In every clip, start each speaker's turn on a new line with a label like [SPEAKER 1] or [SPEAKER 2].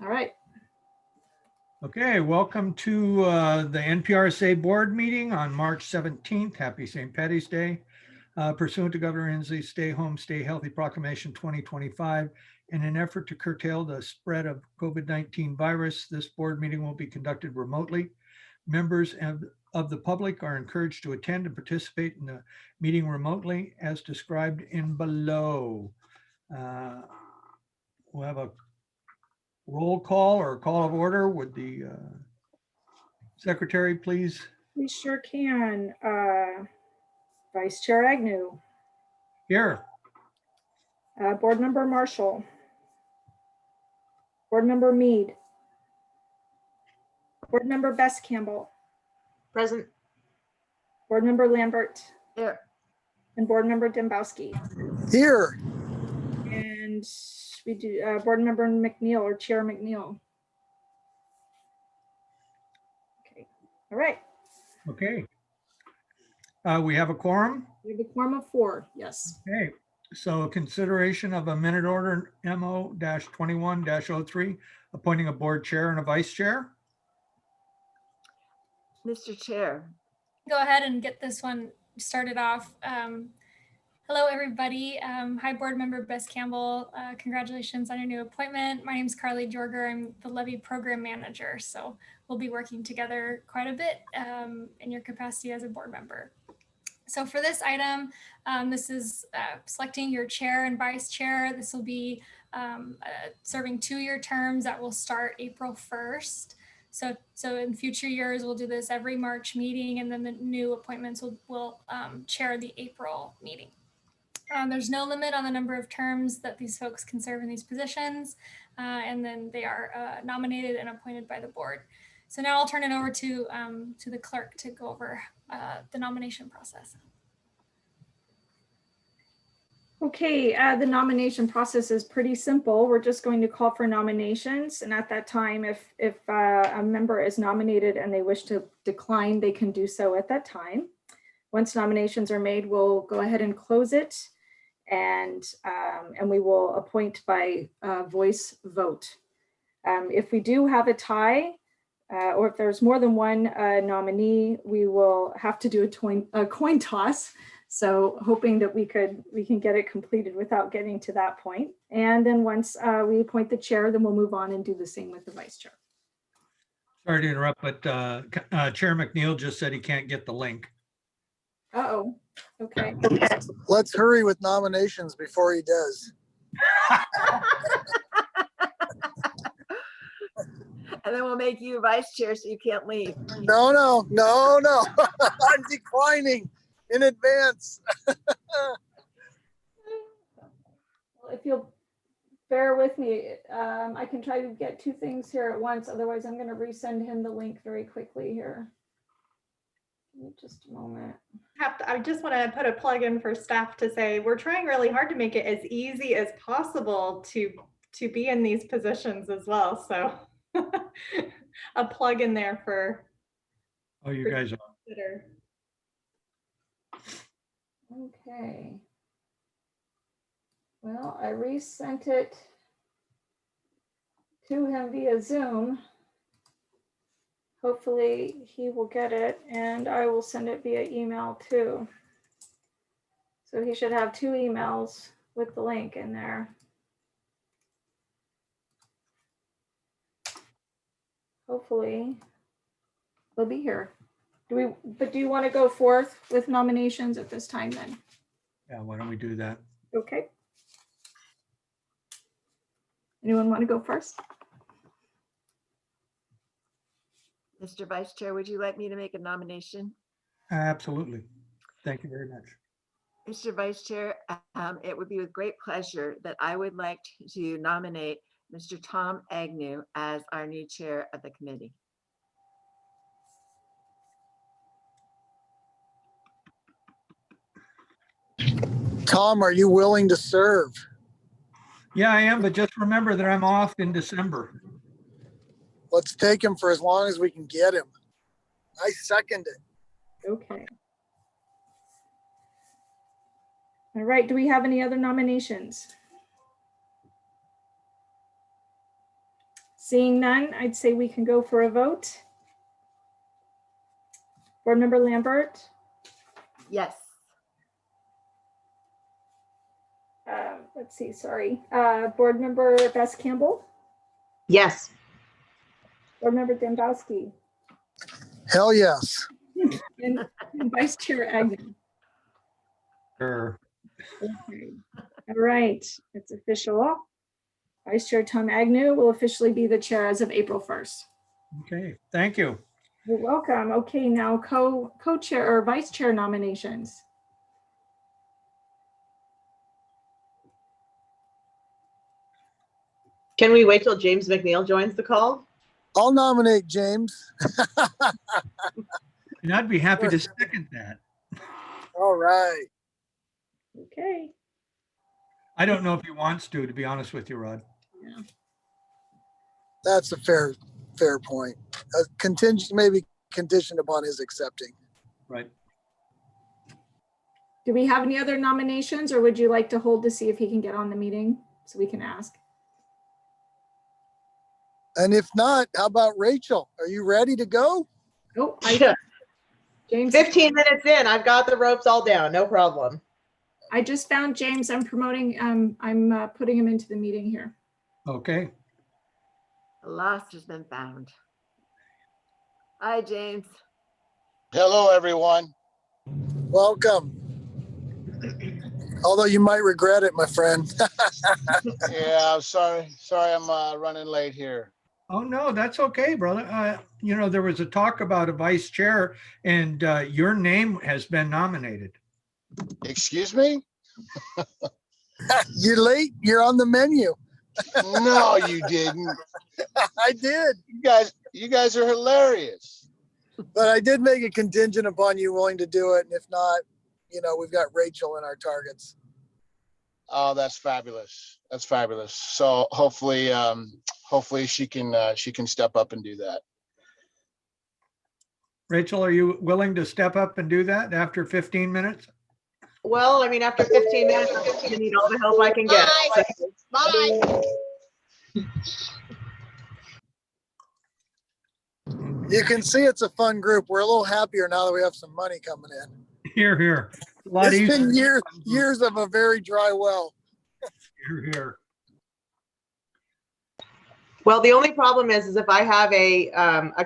[SPEAKER 1] All right.
[SPEAKER 2] Okay, welcome to the NPRSA Board meeting on March 17th. Happy St. Patty's Day. Pursuant to Governor Inslee's Stay Home, Stay Healthy Proclamation 2025, in an effort to curtail the spread of COVID-19 virus, this board meeting will be conducted remotely. Members of the public are encouraged to attend and participate in the meeting remotely as described in below. We'll have a roll call or call of order. Would the secretary please?
[SPEAKER 1] We sure can. Vice Chair Agnew.
[SPEAKER 2] Here.
[SPEAKER 1] Board Member Marshall. Board Member Mead. Board Member Bess Campbell.
[SPEAKER 3] Present.
[SPEAKER 1] Board Member Lambert.
[SPEAKER 3] Here.
[SPEAKER 1] And Board Member Dembowski.
[SPEAKER 4] Here.
[SPEAKER 1] And we do Board Member McNeil or Chair McNeil. Okay. All right.
[SPEAKER 2] Okay. We have a quorum.
[SPEAKER 1] We have a quorum of 4. Yes.
[SPEAKER 2] Okay. So consideration of a minute order MO-21-03, appointing a board chair and a vice chair.
[SPEAKER 3] Mr. Chair.
[SPEAKER 5] Go ahead and get this one started off. Hello, everybody. Hi, Board Member Bess Campbell. Congratulations on your new appointment. My name is Carly Jorger. I'm the Levy Program Manager, so we'll be working together quite a bit in your capacity as a board member. So for this item, this is selecting your chair and vice chair. This will be serving 2-year terms that will start April 1st. So in future years, we'll do this every March meeting, and then the new appointments will chair the April meeting. There's no limit on the number of terms that these folks can serve in these positions, and then they are nominated and appointed by the board. So now I'll turn it over to the clerk to go over the nomination process.
[SPEAKER 1] Okay, the nomination process is pretty simple. We're just going to call for nominations, and at that time, if a member is nominated and they wish to decline, they can do so at that time. Once nominations are made, we'll go ahead and close it, and we will appoint by voice vote. If we do have a tie, or if there's more than one nominee, we will have to do a coin toss. So hoping that we can get it completed without getting to that point. And then once we appoint the chair, then we'll move on and do the same with the vice chair.
[SPEAKER 2] Sorry to interrupt, but Chair McNeil just said he can't get the link.
[SPEAKER 1] Uh-oh, okay.
[SPEAKER 4] Let's hurry with nominations before he does.
[SPEAKER 3] And then we'll make you vice chair so you can't leave.
[SPEAKER 4] No. I'm declining in advance.
[SPEAKER 1] Well, if you'll bear with me, I can try to get 2 things here at once. Otherwise, I'm going to resend him the link very quickly here. Give me just a moment.
[SPEAKER 6] I just want to put a plug in for staff to say we're trying really hard to make it as easy as possible to be in these positions as well. So a plug in there for.
[SPEAKER 2] Oh, you guys are.
[SPEAKER 6] Consider.
[SPEAKER 1] Okay. Well, I resent it to him via Zoom. Hopefully he will get it, and I will send it via email too. So he should have 2 emails with the link in there. Hopefully they'll be here. Do you want to go forth with nominations at this time then?
[SPEAKER 2] Yeah, why don't we do that?
[SPEAKER 1] Okay. Anyone want to go first?
[SPEAKER 3] Mr. Vice Chair, would you like me to make a nomination?
[SPEAKER 2] Absolutely. Thank you very much.
[SPEAKER 3] Mr. Vice Chair, it would be with great pleasure that I would like to nominate Mr. Tom Agnew as our new chair of the committee.
[SPEAKER 4] Tom, are you willing to serve?
[SPEAKER 2] Yeah, I am, but just remember that I'm off in December.
[SPEAKER 4] Let's take him for as long as we can get him. I second it.
[SPEAKER 1] Okay. All right, do we have any other nominations? Seeing none, I'd say we can go for a vote. Board Member Lambert,
[SPEAKER 3] Yes.
[SPEAKER 1] let's see, sorry. Board Member Bess Campbell,
[SPEAKER 7] Yes.
[SPEAKER 1] Board Member Dembowski,
[SPEAKER 4] Hell yes.
[SPEAKER 1] and Vice Chair Agnew.
[SPEAKER 2] Sure.
[SPEAKER 1] Okay. All right, it's official. Vice Chair Tom Agnew will officially be the chair as of April 1st.
[SPEAKER 2] Okay, thank you.
[SPEAKER 1] You're welcome. Okay, now co-chair or vice chair nominations.
[SPEAKER 7] Can we wait till James McNeil joins the call?
[SPEAKER 4] I'll nominate James.
[SPEAKER 2] And I'd be happy to second that.
[SPEAKER 4] All right.
[SPEAKER 1] Okay.
[SPEAKER 2] I don't know if he wants to be honest with you, Rod.
[SPEAKER 4] That's a fair point. Maybe conditioned upon his accepting.
[SPEAKER 2] Right.
[SPEAKER 1] Do we have any other nominations, or would you like to hold to see if he can get on the meeting so we can ask?
[SPEAKER 4] And if not, how about Rachel? Are you ready to go?
[SPEAKER 1] Oh,
[SPEAKER 7] Yeah.
[SPEAKER 1] James,
[SPEAKER 7] 15 minutes in, I've got the ropes all down, no problem.
[SPEAKER 1] I just found James. I'm promoting, I'm putting him into the meeting here.
[SPEAKER 2] Okay.
[SPEAKER 3] The lost has been found. Hi, James.
[SPEAKER 8] Hello, everyone.
[SPEAKER 4] Welcome. Although you might regret it, my friend.
[SPEAKER 8] Yeah, I'm sorry. Sorry, I'm running late here.
[SPEAKER 2] Oh, no, that's okay, brother. You know, there was a talk about a vice chair and your name has been nominated.
[SPEAKER 8] Excuse me?
[SPEAKER 4] You're late. You're on the menu.
[SPEAKER 8] No, you didn't.
[SPEAKER 4] I did.
[SPEAKER 8] You guys are hilarious.
[SPEAKER 4] But I did make a contingent upon you willing to do it. And if not, we've got Rachel in our targets.
[SPEAKER 8] Oh, that's fabulous. That's fabulous. So hopefully she can step up and do that.
[SPEAKER 2] Rachel, are you willing to step up and do that after 15 minutes?
[SPEAKER 7] Well, I mean, after 15 minutes, I'm going to need all the help I can get. So-
[SPEAKER 8] Bye.
[SPEAKER 4] You can see it's a fun group. We're a little happier now that we have some money coming in.
[SPEAKER 2] Here, here. A lot
[SPEAKER 4] It's
[SPEAKER 2] easier.
[SPEAKER 4] been years of a very dry well.
[SPEAKER 2] Here, here.
[SPEAKER 7] Well, the only problem is if I have a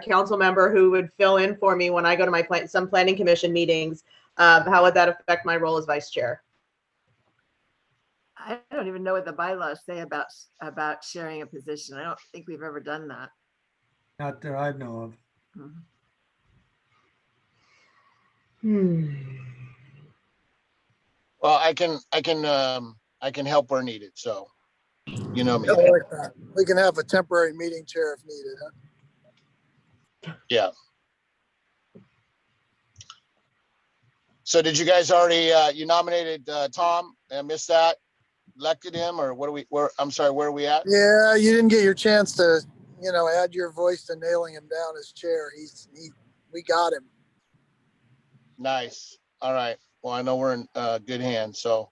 [SPEAKER 7] council member who would fill in for me when I go to my some planning commission meetings, how would that affect my role as vice chair?
[SPEAKER 3] I don't even know what the bylaws say about sharing a position. I don't think we've ever done that.
[SPEAKER 2] Not that I know of.
[SPEAKER 3] Mhm.
[SPEAKER 8] Well, I can help where needed. So, you know me.
[SPEAKER 4] I like that. We can have a temporary meeting chair if needed. Huh?
[SPEAKER 8] Yeah. So did you guys already, you nominated Tom? I missed that. Elected him, or I'm sorry, where are we at?
[SPEAKER 4] Yeah, you didn't get your chance to, add your voice to nailing him down as chair. We got him.
[SPEAKER 8] Nice. All right. Well, I know we're in good hands. So,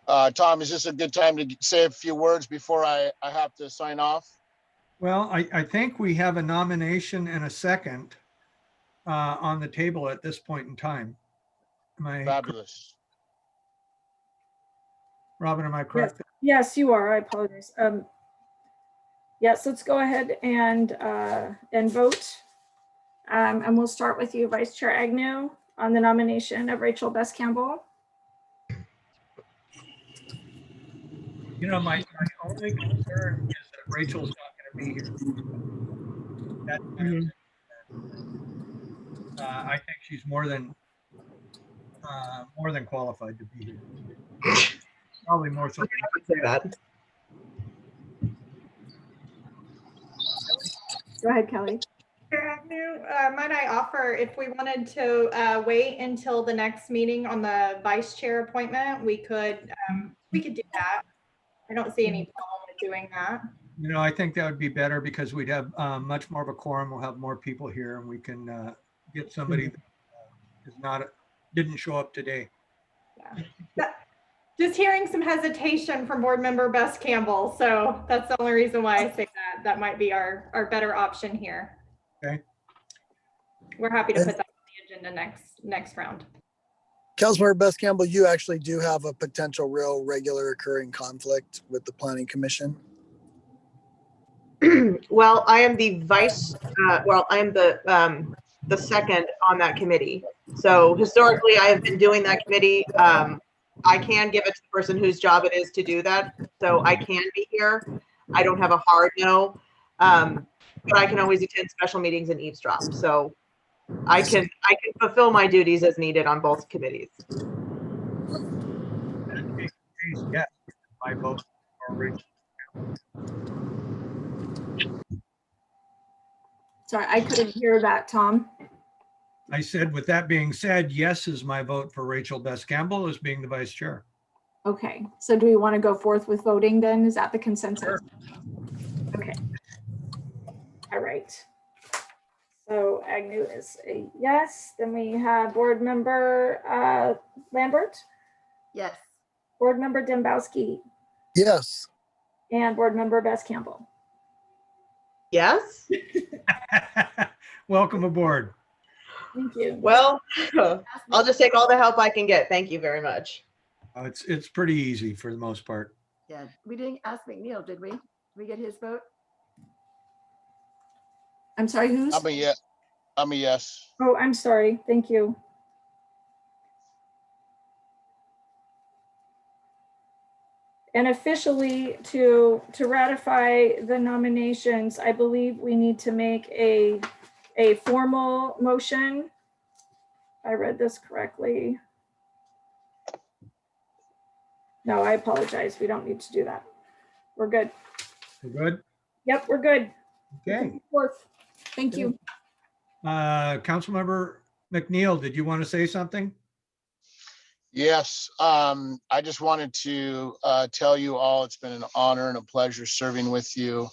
[SPEAKER 8] Tom, is this a good time to say a few words before I have to sign off?
[SPEAKER 2] Well, I think we have a nomination and a second on the table at this point in time.
[SPEAKER 8] Fabulous.
[SPEAKER 2] Robin, am I correct?
[SPEAKER 1] Yes, you are. I apologize. Yes, let's go ahead and vote. And we'll start with you, Vice Chair Agnew, on the nomination of Rachel Bess Campbell.
[SPEAKER 2] You know, my only concern is that Rachel's not going to be here. That's my only concern. I think she's more than qualified to be here. Probably more so.
[SPEAKER 7] I would say that.
[SPEAKER 1] Go ahead, Kelly.
[SPEAKER 6] Chair Agnew, might I offer, if we wanted to wait until the next meeting on the vice chair appointment, we could do that. I don't see any problem with doing that.
[SPEAKER 2] You know, I think that would be better because we'd have much more of a quorum. We'll have more people here, and we can get somebody that didn't show up today.
[SPEAKER 6] Yeah. Just hearing some hesitation from board member Bess Campbell. So that's the only reason why I say that. That might be our better option here.
[SPEAKER 2] Okay.
[SPEAKER 6] We're happy to put that on the agenda next round.
[SPEAKER 4] Councilmember Beth Campbell, you actually do have a potential real regular occurring conflict with the Planning Commission.
[SPEAKER 7] Well, I am the I am the second on that committee. So historically, I have been doing that committee. I can give it to the person whose job it is to do that. So I can be here. I don't have a hard no, but I can always attend special meetings and eavesdrop. So I can fulfill my duties as needed on both committees.
[SPEAKER 2] Yes, my vote for Rachel.
[SPEAKER 1] Sorry, I couldn't hear that, Tom.
[SPEAKER 2] I said, with that being said, yes is my vote for Rachel Bess Campbell as being the vice chair.
[SPEAKER 1] Okay, so do we want to go forth with voting then? Is that the consensus?
[SPEAKER 2] Sure.
[SPEAKER 1] Okay. All right. So Agnew is a yes. Then we have board member Lambert,
[SPEAKER 3] Yes.
[SPEAKER 1] board member Dembowski,
[SPEAKER 4] Yes.
[SPEAKER 1] and board member Bess Campbell.
[SPEAKER 7] Yes.
[SPEAKER 2] Welcome aboard.
[SPEAKER 1] Thank you.
[SPEAKER 7] Well, I'll just take all the help I can get. Thank you very much.
[SPEAKER 2] It's pretty easy for the most part.
[SPEAKER 3] Yeah, we didn't ask McNeil, did we? Did we get his vote?
[SPEAKER 1] I'm sorry, who's?
[SPEAKER 8] I'm a yes. I'm a yes.
[SPEAKER 1] Oh, I'm sorry. Thank you. And officially to ratify the nominations, I believe we need to make a formal motion. I read this correctly. No, I apologize. We don't need to do that. We're good.
[SPEAKER 2] We're good?
[SPEAKER 1] Yep, we're good.
[SPEAKER 2] Okay.
[SPEAKER 1] Forth. Thank you.
[SPEAKER 2] Councilmember McNeil, did you want to say something?
[SPEAKER 8] Yes, I just wanted to tell you all it's been an honor and a pleasure serving with you.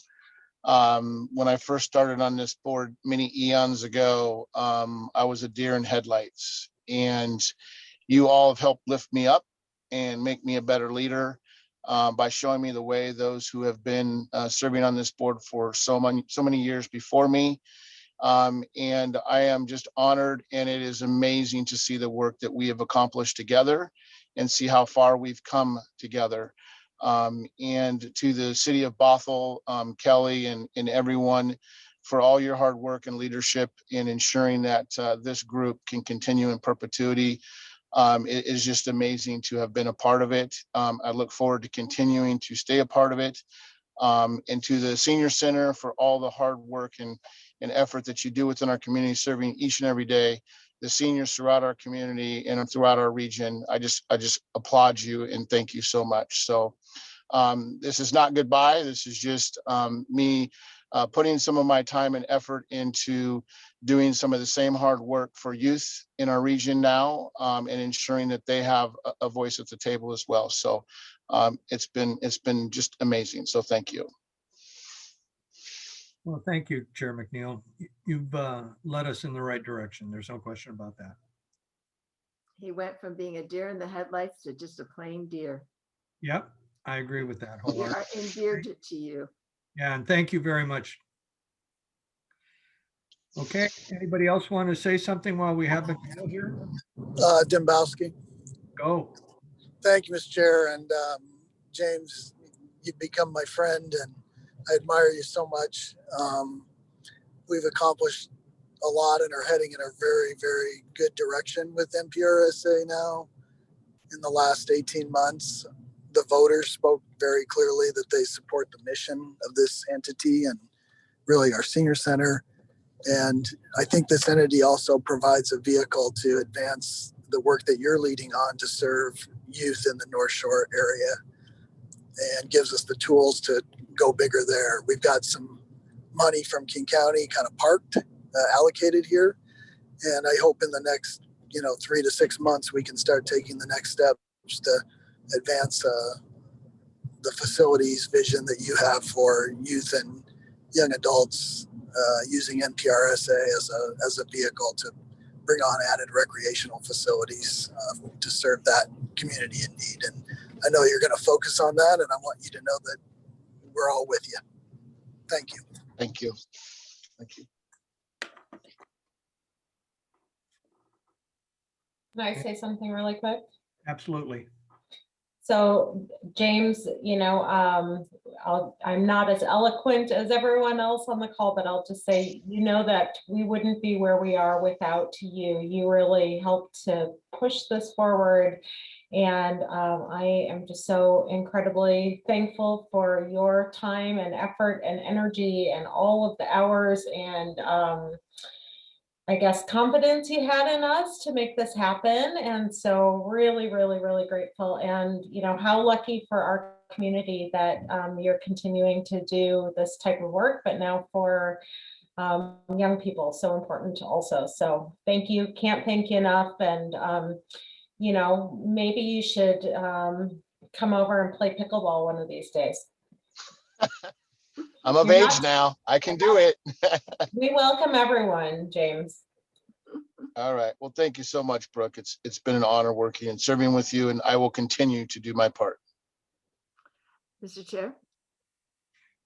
[SPEAKER 8] When I first started on this board many eons ago, I was a deer in headlights, and you all have helped lift me up and make me a better leader by showing me the way. Those who have been serving on this board for so many years before me. And I am just honored, and it is amazing to see the work that we have accomplished together and see how far we've come together. And to the city of Bothell, Kelly, and everyone for all your hard work and leadership in ensuring that this group can continue in perpetuity. It is just amazing to have been a part of it. I look forward to continuing to stay a part of it. And to the Senior Center for all the hard work and effort that you do within our community, serving each and every day, the seniors throughout our community and throughout our region. I just applaud you and thank you so much. So this is not goodbye. This is just me putting some of my time and effort into doing some of the same hard work for youth in our region now, and ensuring that they have a voice at the table as well. So it's been just amazing. So thank you.
[SPEAKER 2] Well, thank you, Chair McNeil. You've led us in the right direction. There's no question about that.
[SPEAKER 3] He went from being a deer in the headlights to just a plain deer.
[SPEAKER 2] Yep, I agree with that.
[SPEAKER 3] We are endeared to you.
[SPEAKER 2] Yeah, and thank you very much. Okay, anybody else want to say something while we have McNeil here?
[SPEAKER 4] Dembowski.
[SPEAKER 2] Go.
[SPEAKER 4] Thank you, Mr. Chair. And James, you've become my friend and I admire you so much. We've accomplished a lot and are heading in a very, very good direction with NPRSA now. In the last 18 months, the voters spoke very clearly that they support the mission of this entity and really our senior center. And I think this entity also provides a vehicle to advance the work that you're leading on to serve youth in the North Shore area and gives us the tools to go bigger there. We've got some money from King County kind of parked, allocated here. And I hope in the next, 3 to 6 months, we can start taking the next steps to advance the facilities vision that you have for youth and young adults using NPRSA as a vehicle to bring on added recreational facilities to serve that community in need. And I know you're going to focus on that, and I want you to know that we're all with you. Thank you.
[SPEAKER 8] Thank you. Thank you.
[SPEAKER 9] Can I say something really quick?
[SPEAKER 2] Absolutely.
[SPEAKER 9] So James, I'm not as eloquent as everyone else on the call, but I'll just say, that we wouldn't be where we are without you. You really helped to push this forward. And I am just so incredibly thankful for your time and effort and energy and all of the hours and I guess confidence you had in us to make this happen. And so really, really, really grateful. And how lucky for our community that you're continuing to do this type of work, but now for young people, so important also. So thank you, can't thank you enough. And maybe you should come over and play pickleball one of these days.
[SPEAKER 8] I'm of age now. I can do it.
[SPEAKER 9] We welcome everyone, James.
[SPEAKER 8] All right. Well, thank you so much, Brooke. It's been an honor working and serving with you, and I will continue to do my part.
[SPEAKER 3] Mr. Chair.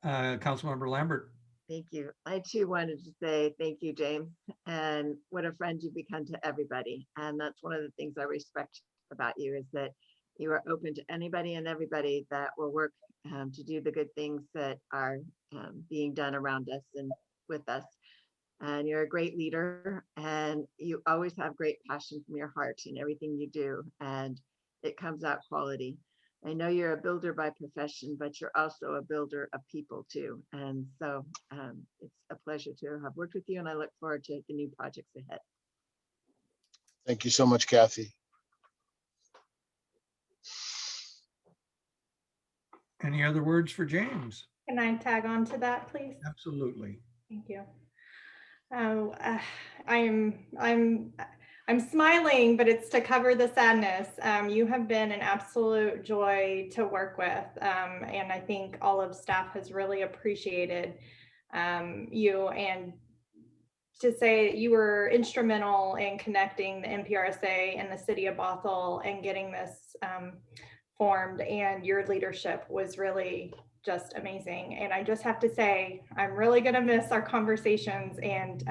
[SPEAKER 2] Councilmember Lambert.
[SPEAKER 3] Thank you. I too wanted to say thank you, James, and what a friend you've become to everybody. And that's one of the things I respect about you, is that you are open to anybody and everybody that will work to do the good things that are being done around us and with us. And you're a great leader, and you always have great passion from your heart in everything you do, and it comes out quality. I know you're a builder by profession, but you're also a builder of people too. And so it's a pleasure to have worked with you, and I look forward to the new projects ahead.
[SPEAKER 8] Thank you so much, Kathy.
[SPEAKER 2] Any other words for James?
[SPEAKER 6] Can I tag on to that, please?
[SPEAKER 2] Absolutely.
[SPEAKER 6] Thank you. I'm smiling, but it's to cover the sadness. You have been an absolute joy to work with, and I think all of staff has really appreciated you, and to say you were instrumental in connecting the NPRSA and the city of Bothell and getting this formed, and your leadership was really just amazing. And I just have to say, I'm really going to miss our conversations, and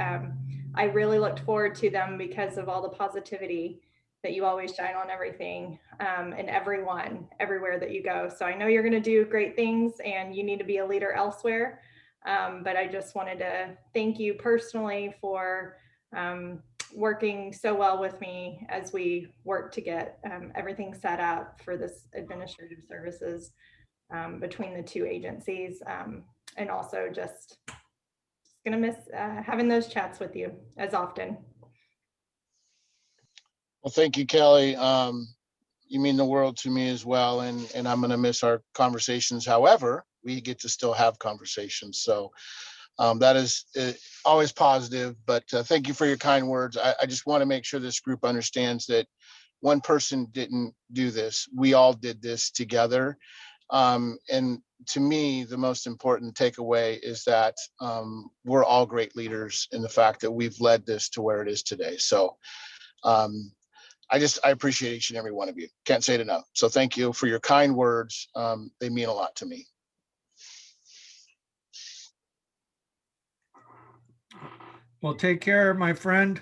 [SPEAKER 6] I really looked forward to them because of all the positivity that you always shine on everything and everyone, everywhere that you go. So I know you're going to do great things, and you need to be a leader elsewhere. But I just wanted to thank you personally for working so well with me as we work to get everything set up for this administrative services between the two agencies, and also just gonna miss having those chats with you as often.
[SPEAKER 8] Well, thank you, Kelly. You mean the world to me as well, and I'm gonna miss our conversations. However, we get to still have conversations. So that is always positive, but thank you for your kind words. I just want to make sure this group understands that one person didn't do this. We all did this together. And to me, the most important takeaway is that we're all great leaders in the fact that we've led this to where it is today. So I appreciate each and every one of you. Can't say it enough. So thank you for your kind words. They mean a lot to me.
[SPEAKER 2] Well, take care, my friend.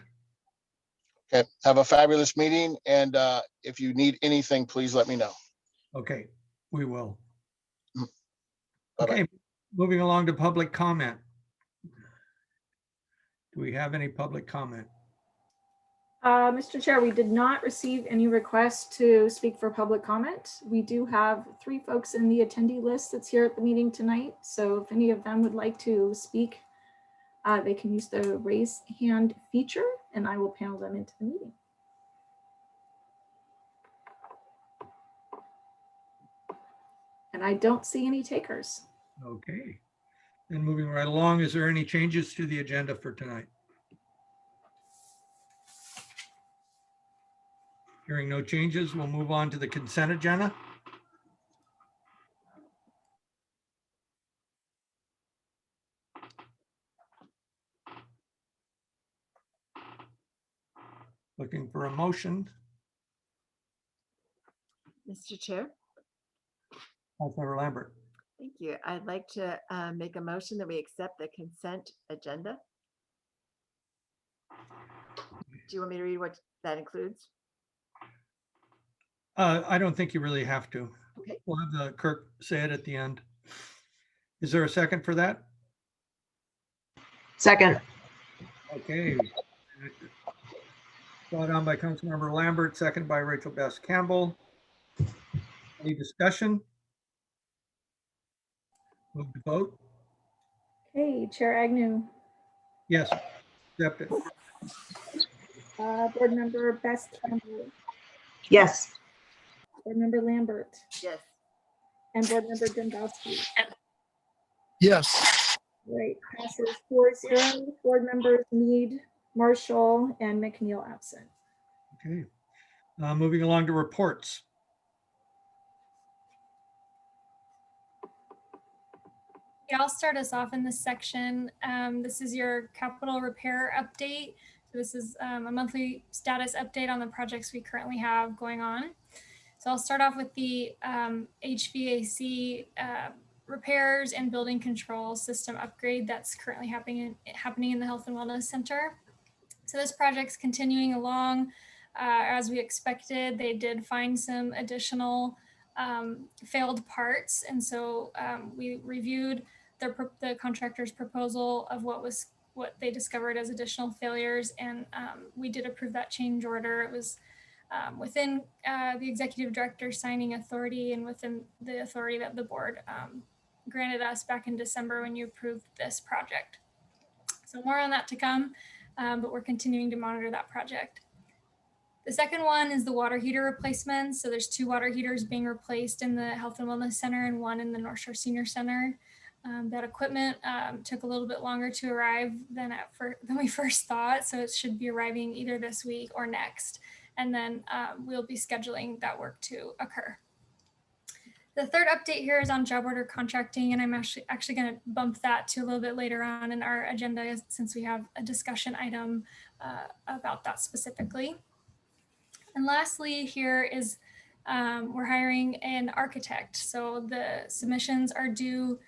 [SPEAKER 8] Okay, have a fabulous meeting. And if you need anything, please let me know.
[SPEAKER 2] Okay, we will.
[SPEAKER 8] Bye-bye.
[SPEAKER 2] Okay, moving along to public comment. Do we have any public comment?
[SPEAKER 1] Mr. Chair, we did not receive any requests to speak for public comment. We do have 3 folks in the attendee list that's here at the meeting tonight. So if any of them would like to speak, they can use the raise hand feature, and I will panel them into the meeting. And I don't see any takers.
[SPEAKER 2] Okay. And moving right along, is there any changes to the agenda for tonight? Hearing no changes, we'll move on to the consent agenda. Looking for a motion.
[SPEAKER 3] Mr. Chair.
[SPEAKER 2] Councilmember Lambert.
[SPEAKER 3] Thank you. I'd like to make a motion that we accept the consent agenda. Do you want me to read what that includes?
[SPEAKER 2] I don't think you really have to.
[SPEAKER 3] Okay.
[SPEAKER 2] We'll have the clerk say it at the end. Is there a second for that?
[SPEAKER 7] Second.
[SPEAKER 2] Okay. Brought on by Councilmember Lambert, second by Rachel Best Campbell. Any discussion? Move to vote.
[SPEAKER 1] Okay, Chair Agnew,
[SPEAKER 2] Yes, accept it.
[SPEAKER 1] Board Member Best Campbell,
[SPEAKER 7] Yes.
[SPEAKER 1] Board Member Lambert,
[SPEAKER 3] Yes.
[SPEAKER 1] and Board Member Dombowski.
[SPEAKER 4] Yes.
[SPEAKER 1] Right, passes 4-0. Board members Mead, Marshall, and McNeil absent.
[SPEAKER 2] Okay. Moving along to reports.
[SPEAKER 5] Yeah, I'll start us off in this section. This is your capital repair update. So this is a monthly status update on the projects we currently have going on. So I'll start off with the HVAC repairs and building control system upgrade that's currently happening in the Health and Wellness Center. So this project's continuing along as we expected. They did find some additional failed parts, and so we reviewed the contractor's proposal of what they discovered as additional failures, and we did approve that change order. It was within the executive director signing authority and within the authority that the board granted us back in December when you approved this project. So more on that to come, but we're continuing to monitor that project. The second one is the water heater replacements. So there's 2 water heaters being replaced in the Health and Wellness Center and 1 in the North Shore Senior Center. That equipment took a little bit longer to arrive than we first thought. So it should be arriving either this week or next. And then we'll be scheduling that work to occur. The third update here is on job order contracting, and I'm actually going to bump that to a little bit later on in our agenda since we have a discussion item about that specifically. And lastly, here is we're hiring an architect. So the submissions are due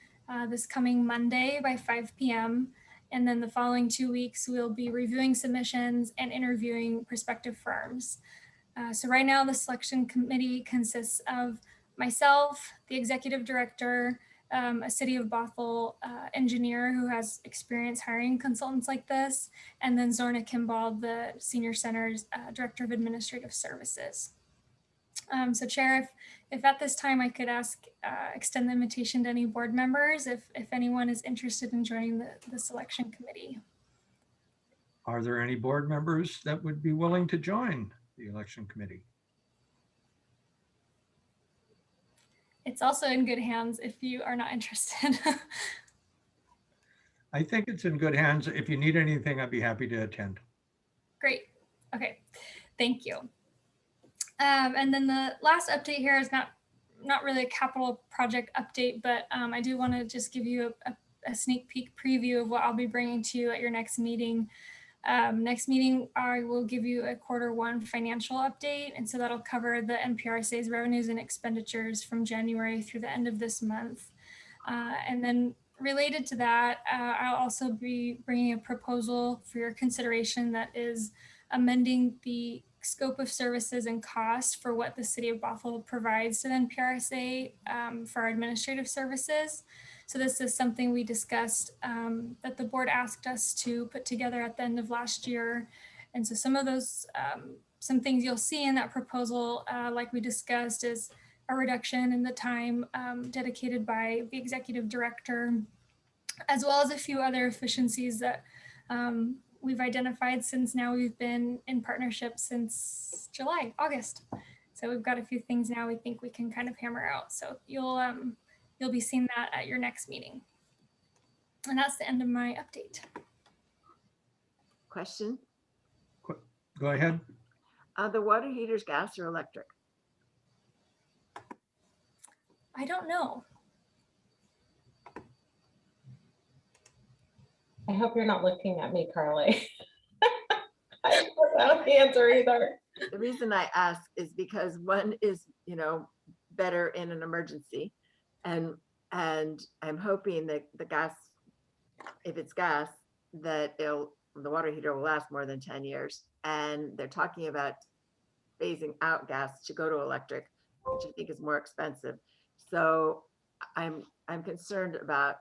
[SPEAKER 5] this coming Monday by 5 p.m. And then the following 2 weeks, we'll be reviewing submissions and interviewing prospective firms. So right now, the selection committee consists of myself, the executive director, a City of Bothell engineer who has experience hiring consultants like this, and then Zorna Kimball, the Senior Center's Director of Administrative Services. So Chair, if at this time I could extend the invitation to any board members, if anyone is interested in joining the selection committee.
[SPEAKER 2] Are there any board members that would be willing to join the election committee?
[SPEAKER 5] It's also in good hands if you are not interested.
[SPEAKER 2] I think it's in good hands. If you need anything, I'd be happy to attend.
[SPEAKER 5] Great. Okay. Thank you. And then the last update here is not really a capital project update, but I do want to just give you a sneak peek preview of what I'll be bringing to you at your next meeting. Next meeting, I will give you a Q1 financial update. And so that'll cover the NPRSA's revenues and expenditures from January through the end of this month. And then related to that, I'll also be bringing a proposal for your consideration that is amending the scope of services and costs for what the City of Bothell provides to the NPRSA for our administrative services. So this is something we discussed that the board asked us to put together at the end of last year. And so some of those, some things you'll see in that proposal, like we discussed, is a reduction in the time dedicated by the executive director, as well as a few other efficiencies that we've identified since now we've been in partnership since August. So we've got a few things now we think we can kind of hammer out. So you'll be seeing that at your next meeting. And that's the end of my update.
[SPEAKER 3] Question?
[SPEAKER 2] Go ahead.
[SPEAKER 3] The water heaters, gas or electric?
[SPEAKER 5] I don't know.
[SPEAKER 9] I hope you're not looking at me, Carly. I don't know the answer either.
[SPEAKER 3] The reason I ask is because one is, better in an emergency. And I'm hoping that the gas, if it's gas, that the water heater will last more than 10 years. And they're talking about phasing out gas to go to electric, which I think is more expensive. So I'm concerned about,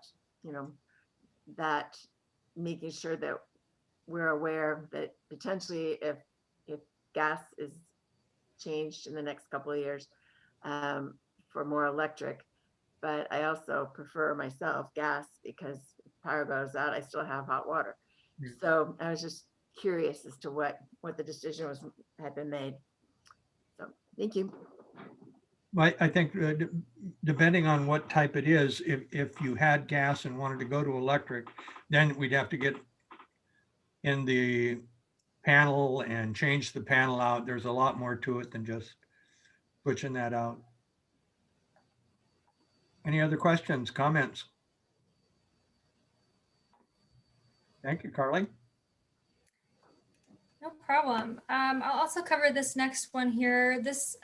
[SPEAKER 3] that making sure that we're aware that potentially if gas is changed in the next couple of years for more electric, but I also prefer myself gas because if power goes out, I still have hot water.
[SPEAKER 2] Yeah.
[SPEAKER 3] So I was just curious as to what the decision had been made. So thank you.
[SPEAKER 2] I think depending on what type it is, if you had gas and wanted to go to electric, then we'd have to get in the panel and change the panel out. There's a lot more to it than just pushing that out. Any other questions, comments? Thank you, Carly.
[SPEAKER 5] No problem. I'll also cover this next one here. This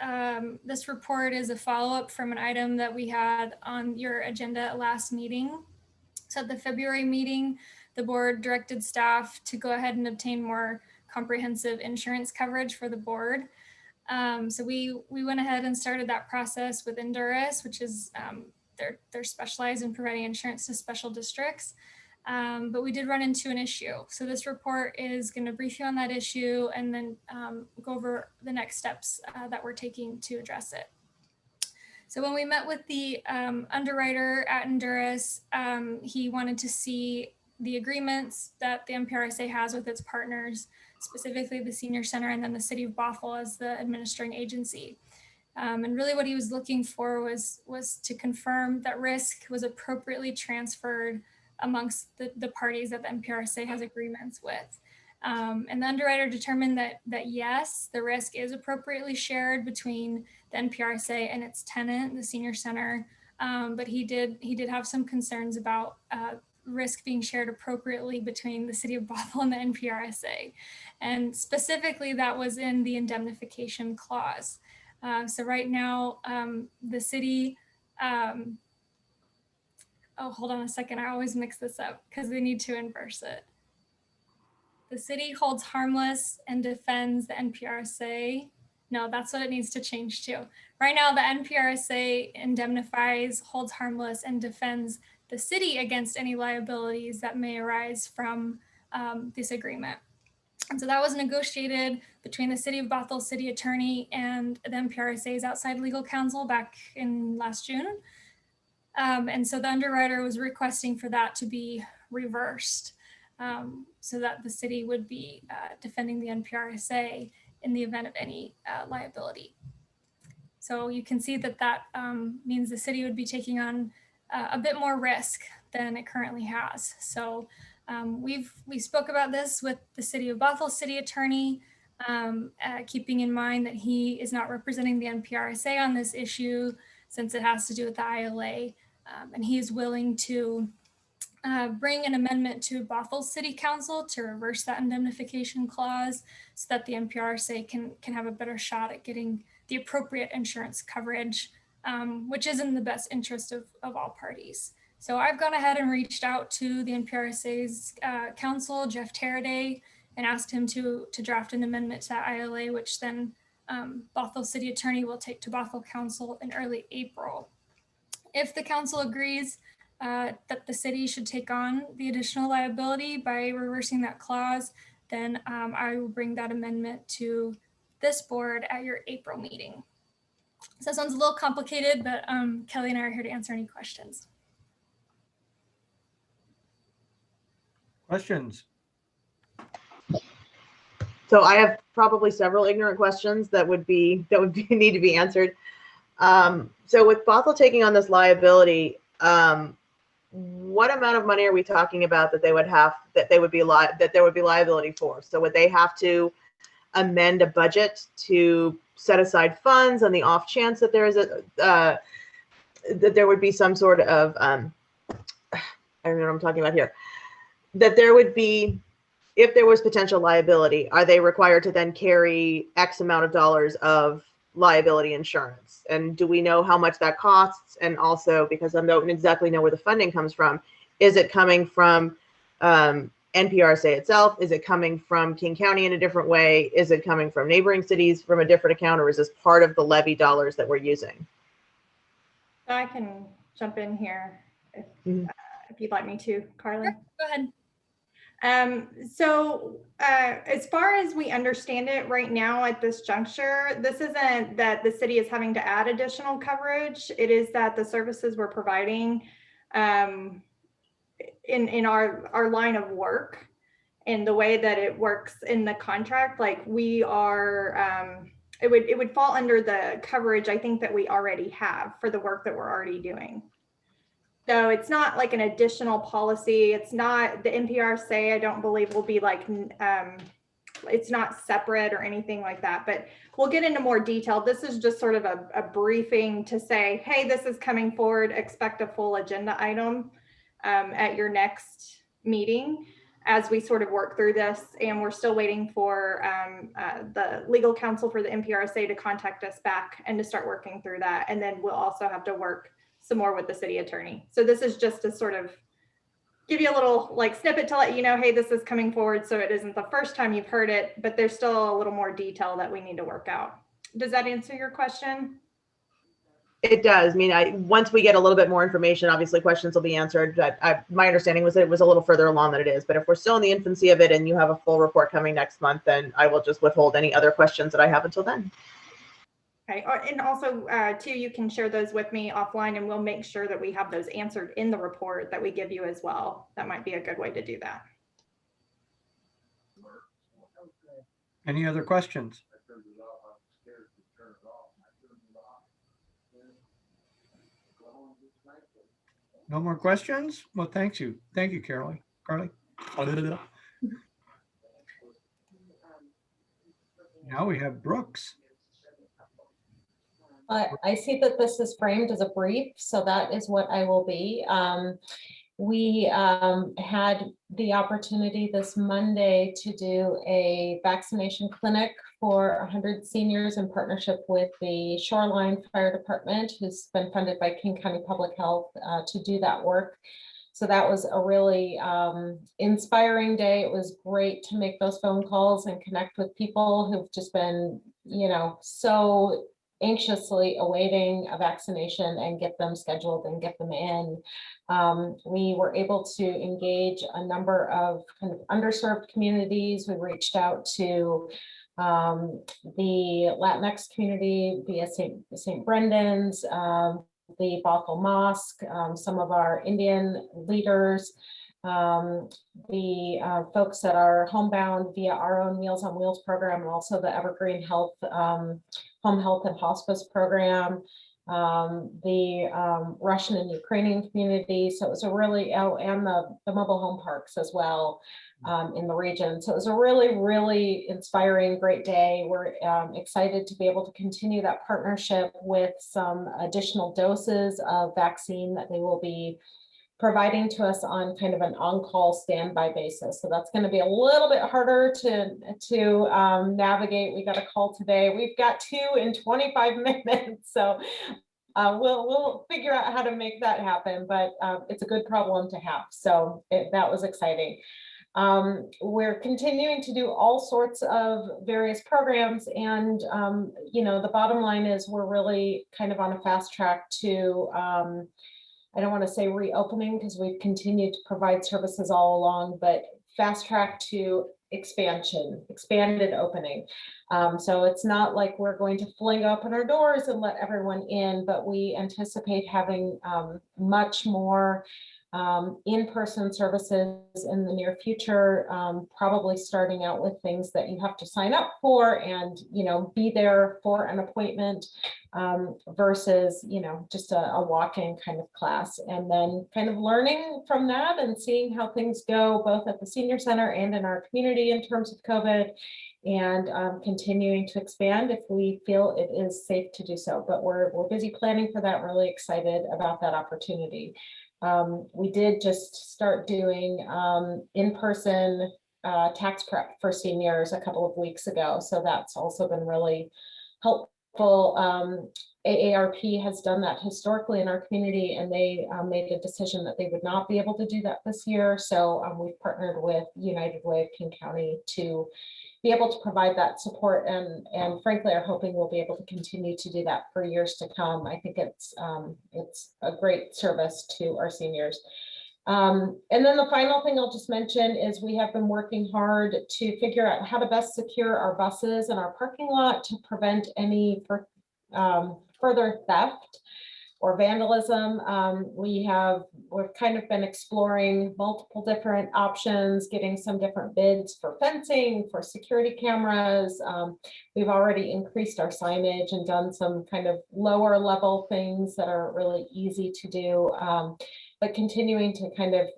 [SPEAKER 5] report is a follow-up from an item that we had on your agenda at last meeting. So at the February meeting, the board directed staff to go ahead and obtain more comprehensive insurance coverage for the board. So we went ahead and started that process with NPRSA, which is they're specialized in providing insurance to special districts. But we did run into an issue. So this report is going to brief you on that issue and then go over the next steps that we're taking to address it. So when we met with the underwriter at NPRSA, he wanted to see the agreements that the NPRSA has with its partners, specifically the Senior Center and then the City of Bothell as the administering agency. And really what he was looking for was to confirm that risk was appropriately transferred amongst the parties that the NPRSA has agreements with. And the underwriter determined that yes, the risk is appropriately shared between the NPRSA and its tenant, the Senior Center. But he did have some concerns about risk being shared appropriately between the City of Bothell and the NPRSA. And specifically that was in the indemnification clause. So right now, the city, oh, hold on a second. I always mix this up because they need to inverse it. The city holds harmless and defends the NPRSA. No, that's what it needs to change to. Right now, the NPRSA indemnifies, holds harmless, and defends the city against any liabilities that may arise from this agreement. And so that was negotiated between the City of Bothell city attorney and the NPRSA's outside legal counsel back in last June. And so the underwriter was requesting for that to be reversed so that the city would be defending the NPRSA in the event of any liability. So you can see that means the city would be taking on a bit more risk than it currently has. So we spoke about this with the City of Bothell city attorney, keeping in mind that he is not representing the NPRSA on this issue since it has to do with the ILA. And he is willing to bring an amendment to Bothell City Council to reverse that indemnification clause so that the NPRSA can have a better shot at getting the appropriate insurance coverage, which is in the best interest of all parties. So I've gone ahead and reached out to the NPRSA's counsel, Jeff Teraday, and asked him to draft an amendment to that ILA, which then Bothell City Attorney will take to Bothell Council in early April. If the council agrees that the city should take on the additional liability by reversing that clause, then I will bring that amendment to this board at your April meeting. So that sounds a little complicated, but Kelly and I are here to answer any questions.
[SPEAKER 2] Questions?
[SPEAKER 7] So I have probably several ignorant questions that would need to be answered. So with Bothell taking on this liability, what amount of money are we talking about that there would be liability for? So would they have to amend a budget to set aside funds on the off chance that there is that there would be some sort of I don't know what I'm talking about here, that there would be, if there was potential liability, are they required to then carry X amount of dollars of liability insurance? And do we know how much that costs? And also, because I don't exactly know where the funding comes from, is it coming from NPRSA itself? Is it coming from King County in a different way? Is it coming from neighboring cities from a different account, or is this part of the levy dollars that we're using?
[SPEAKER 6] I can jump in here if,
[SPEAKER 7] Mhm.
[SPEAKER 6] if you'd like me to, Carly.
[SPEAKER 5] Go ahead.
[SPEAKER 6] As far as we understand it right now at this juncture, this isn't that the city is having to add additional coverage. It is that the services we're providing in our line of work and the way that it works in the contract, like we are, it would fall under the coverage I think that we already have for the work that we're already doing. So it's not like an additional policy. It's not the NPRSA, I don't believe will be like, it's not separate or anything like that, but we'll get into more detail. This is just sort of a briefing to say, hey, this is coming forward, expect a full agenda item at your next meeting as we sort of work through this. And we're still waiting for the legal counsel for the NPRSA to contact us back and to start working through that. And then we'll also have to work some more with the city attorney. So this is just to sort of give you a little like snippet to let you know, hey, this is coming forward. So it isn't the first time you've heard it, but there's still a little more detail that we need to work out. Does that answer your question?
[SPEAKER 7] It does. I mean, once we get a little bit more information, obviously questions will be answered. But my understanding was that it was a little further along than it is. But if we're still in the infancy of it and you have a full report coming next month, then I will just withhold any other questions that I have until then.
[SPEAKER 6] Okay, and also too, you can share those with me offline and we'll make sure that we have those answered in the report that we give you as well. That might be a good way to do that.
[SPEAKER 2] Any other questions? No more questions? Well, thank you. Thank you, Carly. Now we have Brooks.
[SPEAKER 9] I see that this is framed as a brief, so that is what I will be. We had the opportunity this Monday to do a vaccination clinic for 100 seniors in partnership with the Shoreline Fire Department, who's been funded by King County Public Health to do that work. So that was a really inspiring day. It was great to make those phone calls and connect with people who've just been, you know, so anxiously awaiting a vaccination and get them scheduled and get them in. We were able to engage a number of kind of underserved communities. We reached out to the Latinx community via St. Brendan's, the Bothell Mosque, some of our Indian leaders, the folks that are homebound via our own Meals on Wheels program, and also the Evergreen Health Home Health and Hospice program, the Russian and Ukrainian community. So it was a really, and the mobile home parks as well in the region. So it was a really, really inspiring, great day. We're excited to be able to continue that partnership with some additional doses of vaccine that they will be providing to us on kind of an on-call standby basis. So that's going to be a little bit harder to navigate. We got a call today. We've got 2 in 25 minutes. So we'll figure out how to make that happen, but it's a good problem to have. So that was exciting. We're continuing to do all sorts of various programs, and you know, the bottom line is we're really kind of on a fast track to I don't want to say reopening because we've continued to provide services all along, but fast track to expanded opening. So it's not like we're going to fling open our doors and let everyone in, but we anticipate having much more in-person services in the near future, probably starting out with things that you have to sign up for and, you know, be there for an appointment versus, you know, just a walk-in kind of class, and then kind of learning from that and seeing how things go both at the senior center and in our community in terms of COVID, and continuing to expand if we feel it is safe to do so. But we're busy planning for that, really excited about that opportunity. We did just start doing in-person tax prep for seniors a couple of weeks ago. So that's also been really helpful AARP has done that historically in our community, and they made a decision that they would not be able to do that this year. So we've partnered with United Way of King County to be able to provide that support, and frankly are hoping we'll be able to continue to do that for years to come. I think it's a great service to our seniors. And then the final thing I'll just mention is we have been working hard to figure out how to best secure our buses and our parking lot to prevent any further theft or vandalism. We've kind of been exploring multiple different options, getting some different bids for fencing, for security cameras. We've already increased our signage and done some kind of lower level things that are really easy to do, but continuing to kind of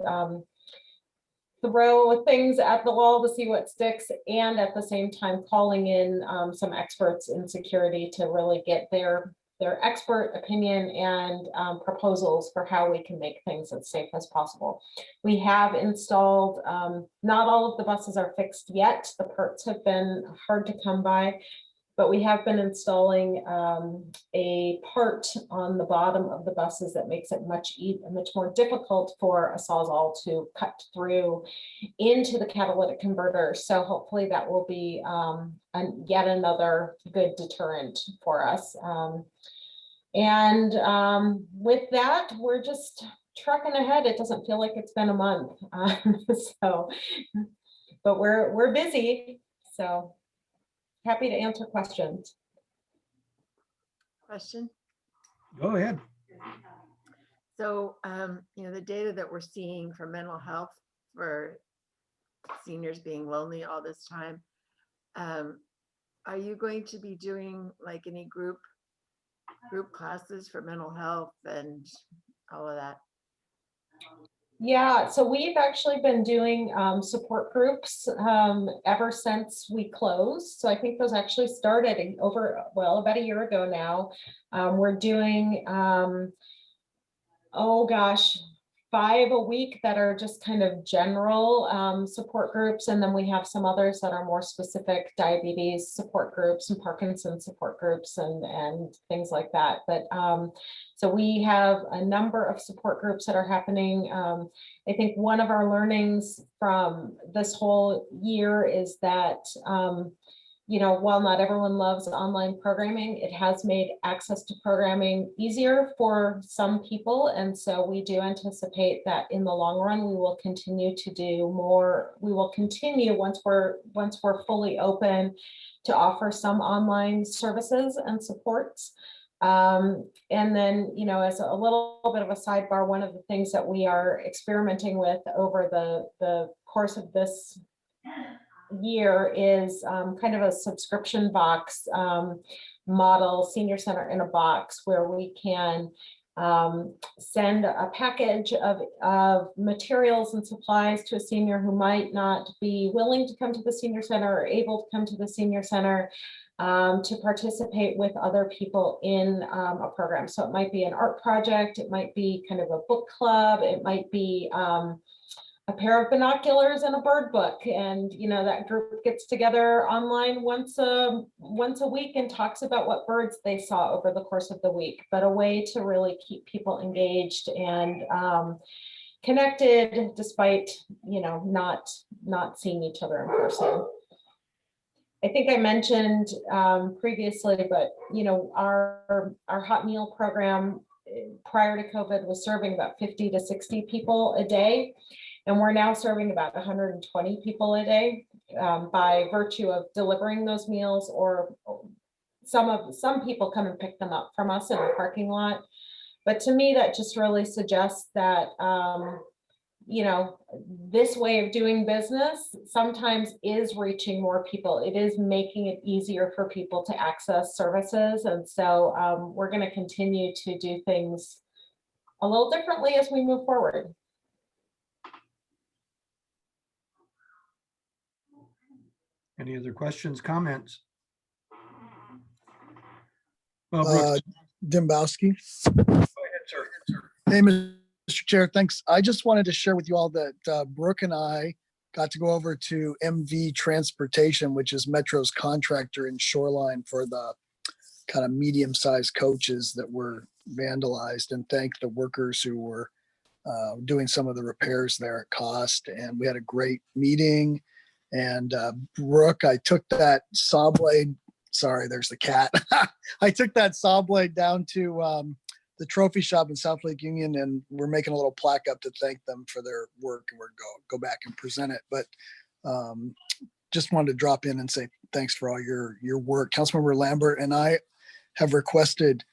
[SPEAKER 9] throw things at the wall to see what sticks, and at the same time calling in some experts in security to really get their expert opinion and proposals for how we can make things as safe as possible. We have installed, not all of the buses are fixed yet. The parts have been hard to come by, but we have been installing a part on the bottom of the buses that makes it much more difficult for a Sawzall to cut through into the catalytic converter. So hopefully that will be yet another good deterrent for us. With that, we're just trucking ahead. It doesn't feel like it's been a month. But we're busy. So happy to answer questions.
[SPEAKER 3] Question?
[SPEAKER 2] Go ahead.
[SPEAKER 3] So, the data that we're seeing for mental health for seniors being lonely all this time, are you going to be doing like any group classes for mental health and all of that?
[SPEAKER 9] Yeah, so we've actually been doing support groups ever since we closed. So I think those actually started about a year ago now. We're doing, 5 a week that are just kind of general support groups. And then we have some others that are more specific, diabetes support groups and Parkinson's support groups and things like that. But so we have a number of support groups that are happening. I think one of our learnings from this whole year is that, while not everyone loves online programming, it has made access to programming easier for some people. And so we do anticipate that in the long run, we will continue to do more. We will continue once we're fully open to offer some online services and supports. And then, as a little bit of a sidebar, one of the things that we are experimenting with over the course of this year is kind of a subscription box model, senior center in a box, where we can send a package of materials and supplies to a senior who might not be willing to come to the senior center or able to come to the senior center to participate with other people in a program. So it might be an art project, it might be kind of a book club, it might be a pair of binoculars and a bird book, and that group gets together online once a week and talks about what birds they saw over the course of the week. But a way to really keep people engaged and connected, despite not seeing each other in person. I think I mentioned previously, but our hot meal program prior to COVID was serving about 50 to 60 people a day. And we're now serving about 120 people a day by virtue of delivering those meals, or some people come and pick them up from us in our parking lot. But to me, that just really suggests that, this way of doing business sometimes is reaching more people. It is making it easier for people to access services. And so we're going to continue to do things a little differently as we move forward.
[SPEAKER 2] Any other questions, comments? Well, Brooks,
[SPEAKER 4] Dimbowski.
[SPEAKER 2] go ahead, sir.
[SPEAKER 4] Hey, Mr. Chair, thanks. I just wanted to share with you all that Brooke and I got to go over to MV Transportation, which is Metro's contractor in Shoreline, for the kind of medium-sized coaches that were vandalized, and thank the workers who were doing some of the repairs there at cost. And we had a great meeting. And Brooke, I took that saw blade. Sorry, there's the cat. I took that saw blade down to the trophy shop in South Lake Union, and we're making a little plaque up to thank them for their work, and we're go back and present it. But just wanted to drop in and say thanks for all your work. Councilmember Lambert and I have requested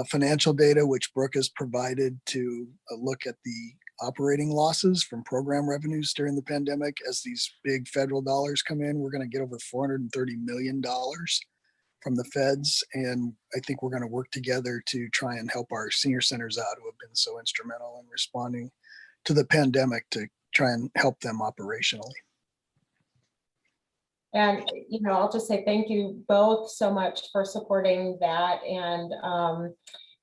[SPEAKER 4] financial data, which Brooke has provided, to look at the operating losses from program revenues during the pandemic. As these big federal dollars come in, we're going to get over $430 million from the feds. And I think we're going to work together to try and help our senior centers out who have been so instrumental in responding to the pandemic, to try and help them operationally.
[SPEAKER 9] And, you know, I'll just say thank you both so much for supporting that. And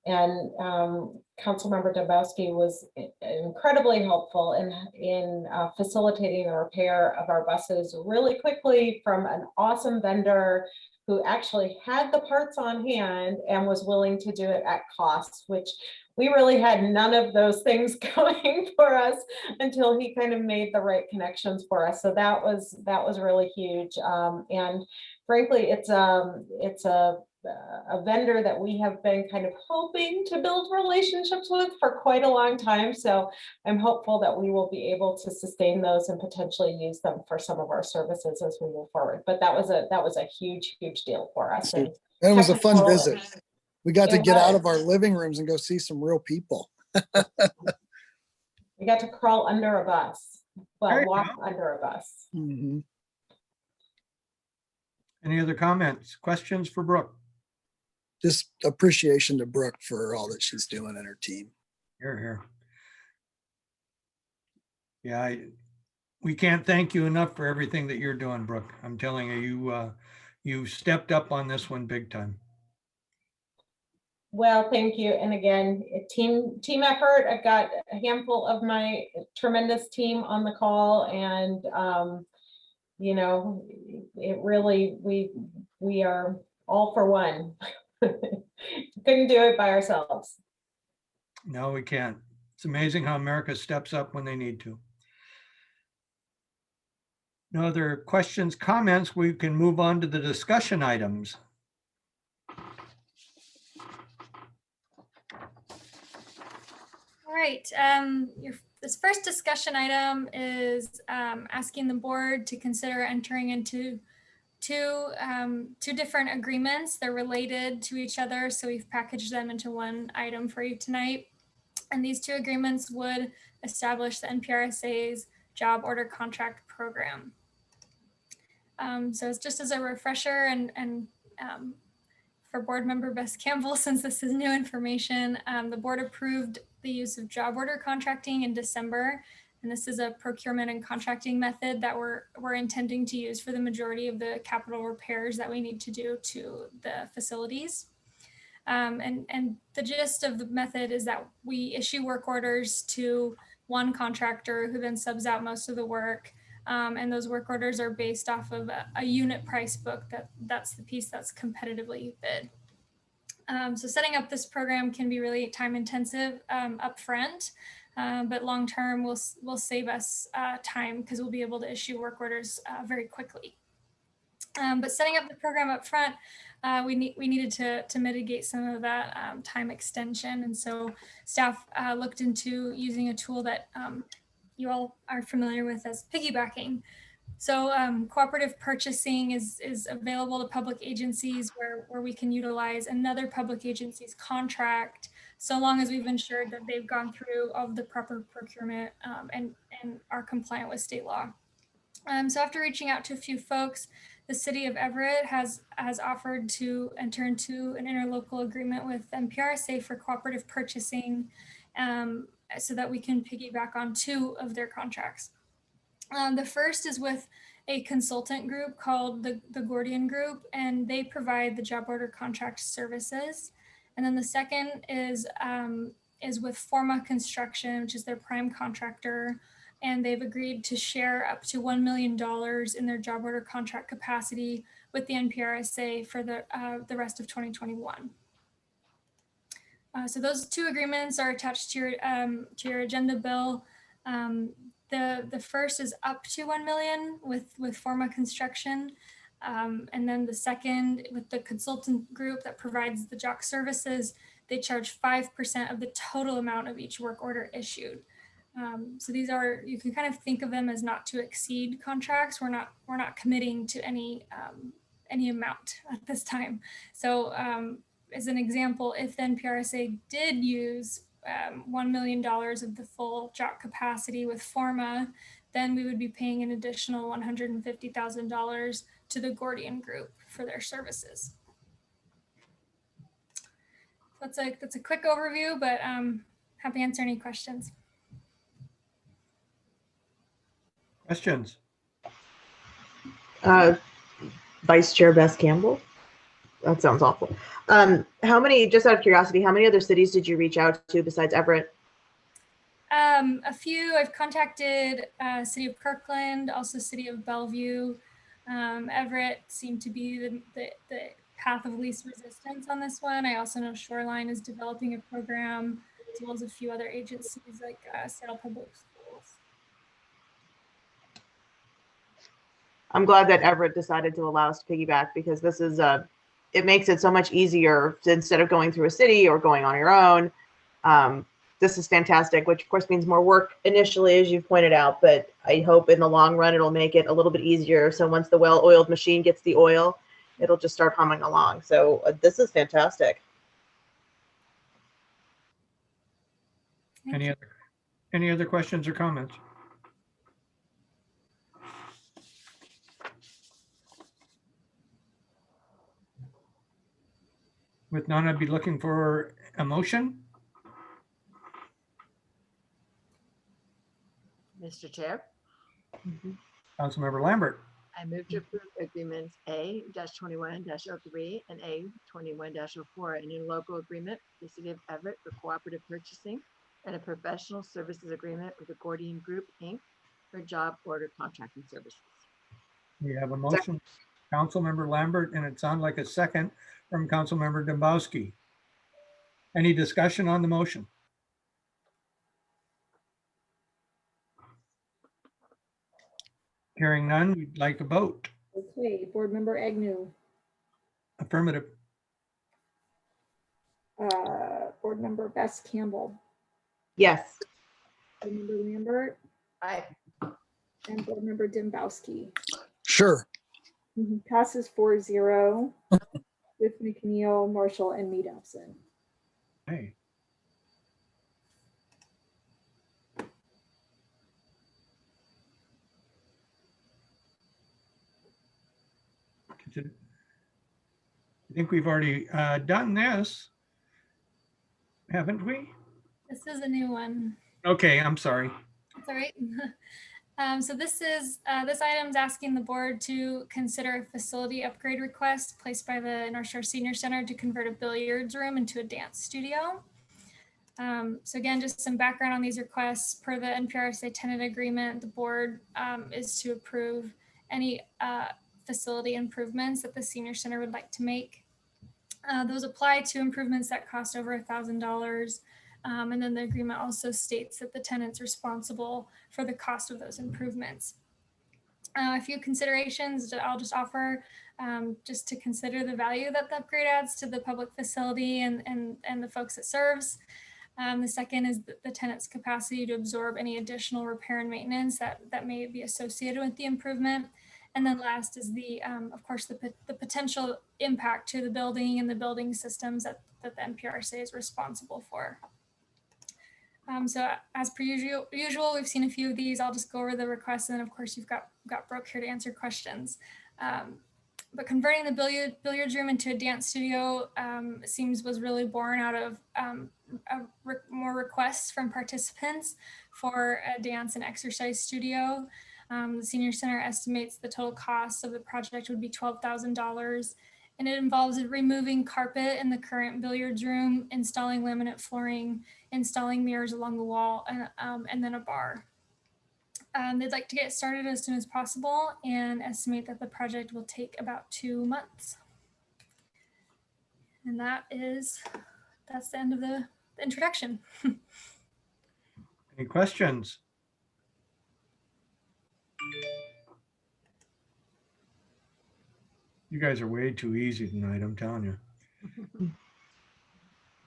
[SPEAKER 9] Councilmember Dombrowski was incredibly helpful in facilitating the repair of our buses really quickly from an awesome vendor who actually had the parts on hand and was willing to do it at cost, which we really had none of those things going for us until he kind of made the right connections for us. So that was really huge. And frankly, it's a vendor that we have been kind of hoping to build relationships with for quite a long time. So I'm hopeful that we will be able to sustain those and potentially use them for some of our services as we move forward. But that was a huge deal for us. And
[SPEAKER 4] it was a fun visit. We got to get out of our living rooms and go see some real people.
[SPEAKER 9] We got to crawl under a bus. Well, walk under a bus.
[SPEAKER 4] Mm-hmm.
[SPEAKER 2] Any other comments, questions for Brooke?
[SPEAKER 4] Just appreciation to Brooke for all that she's doing and her team.
[SPEAKER 2] Here. Yeah, we can't thank you enough for everything that you're doing, Brooke. I'm telling you, you stepped up on this one big time.
[SPEAKER 9] Well, thank you. And again, team effort. I've got a handful of my tremendous team on the call, and you know, it really, we are all for one. Couldn't do it by ourselves.
[SPEAKER 2] No, we can't. It's amazing how America steps up when they need to. No other questions, comments. We can move on to the discussion items.
[SPEAKER 5] All right. This first discussion item is asking the board to consider entering into two different agreements. They're related to each other, so we've packaged them into one item for you tonight. And these two agreements would establish the NPRSA's job order contract program. So it's just as a refresher and for board member Bess Campbell, since this is new information, the board approved the use of job order contracting in December. And this is a procurement and contracting method that we're intending to use for the majority of the capital repairs that we need to do to the facilities. And the gist of the method is that we issue work orders to one contractor who then subs out most of the work. And those work orders are based off of a unit price book that's the piece that's competitively bid. So setting up this program can be really time intensive upfront. But long-term will save us time because we'll be able to issue work orders very quickly. But setting up the program up front, we needed to mitigate some of that time extension. And so staff looked into using a tool that you all are familiar with as piggybacking. So cooperative purchasing is available to public agencies where we can utilize another public agency's contract, so long as we've ensured that they've gone through all of the proper procurement and are compliant with state law. So after reaching out to a few folks, the city of Everett has offered to enter into an interlocal agreement with NPRSA for cooperative purchasing so that we can piggyback on two of their contracts. The first is with a consultant group called the Gordian Group, and they provide the job order contract services. And then the second is with Forma Construction, which is their prime contractor. and they've agreed to share up to $1 million in their job order contract capacity with the NPRSA for the rest of 2021. So those two agreements are attached to your agenda, Bill. The first is up to 1 million with Forma Construction. And then the second with the consultant group that provides the JOC services, they charge 5% of the total amount of each work order issued. So these are, you can kind of think of them as not to exceed contracts. We're not committing to any amount at this time. So as an example, if the NPRSA did use $1 million of the full JOC capacity with Forma, then we would be paying an additional $150,000 to the Gordian Group for their services. That's a quick overview, but happy to answer any questions.
[SPEAKER 2] Questions?
[SPEAKER 7] Vice Chair Bess Campbell. That sounds awful. How many, just out of curiosity, how many other cities did you reach out to besides Everett?
[SPEAKER 5] A few. I've contacted City of Kirkland, also City of Bellevue. Everett seemed to be the path of least resistance on this one. I also know Shoreline is developing a program, as well as a few other agencies like Seattle Public Schools.
[SPEAKER 7] I'm glad that Everett decided to allow us to piggyback, because this is it makes it so much easier to, instead of going through a city or going on your own. This is fantastic, which of course means more work initially, as you've pointed out, but I hope in the long run it'll make it a little bit easier. So once the well-oiled machine gets the oil, it'll just start humming along. So this is fantastic.
[SPEAKER 2] Any other questions or comments? With none, I'd be looking for a motion.
[SPEAKER 3] Mr. Chair,
[SPEAKER 2] Councilmember Lambert.
[SPEAKER 3] I move to approve agreements A-21-03 and A-21-04, a new local agreement with the City of Everett for cooperative purchasing and a professional services agreement with the Gordian Group, Inc. for job order contracting services.
[SPEAKER 2] We have a motion, Councilmember Lambert, and it sounded like a second from Councilmember Dembowski. Any discussion on the motion? Hearing none, we'd like to vote.
[SPEAKER 1] Okay, Board Member Agnew,
[SPEAKER 2] Affirmative.
[SPEAKER 1] Board Member Bess Campbell,
[SPEAKER 7] Yes.
[SPEAKER 1] Board Member Lambert,
[SPEAKER 3] Aye.
[SPEAKER 1] and Board Member Dembowski.
[SPEAKER 4] Sure.
[SPEAKER 1] Passes 4-0 with McNeil, Marshall, and Mead absent.
[SPEAKER 2] Hey. I think we've already done this, haven't we?
[SPEAKER 5] This is a new one.
[SPEAKER 2] Okay, I'm sorry.
[SPEAKER 5] That's all right. So this item is asking the board to consider a facility upgrade request placed by the North Shore Senior Center to convert a billiards room into a dance studio. So again, just some background on these requests. Per the NPRSA tenant agreement, the board is to approve any facility improvements that the senior center would like to make. Those apply to improvements that cost over $1,000. And then the agreement also states that the tenant's responsible for the cost of those improvements. A few considerations that I'll just offer just to consider the value that the upgrade adds to the public facility and the folks it serves. The second is the tenant's capacity to absorb any additional repair and maintenance that may be associated with the improvement. And then last is of course, the potential impact to the building and the building systems that the NPRSA is responsible for. So as per usual, we've seen a few of these. I'll just go over the requests, and of course you've got Brooke here to answer questions. But converting the billiards room into a dance studio was really born out of more requests from participants for a dance and exercise studio. The Senior Center estimates the total cost of the project would be $12,000. And it involves removing carpet in the current billiards room, installing laminate flooring, installing mirrors along the wall, and then a bar. They'd like to get started as soon as possible and estimate that the project will take about 2 months. And that's the end of the introduction.
[SPEAKER 2] Any questions? You guys are way too easy tonight, I'm telling you.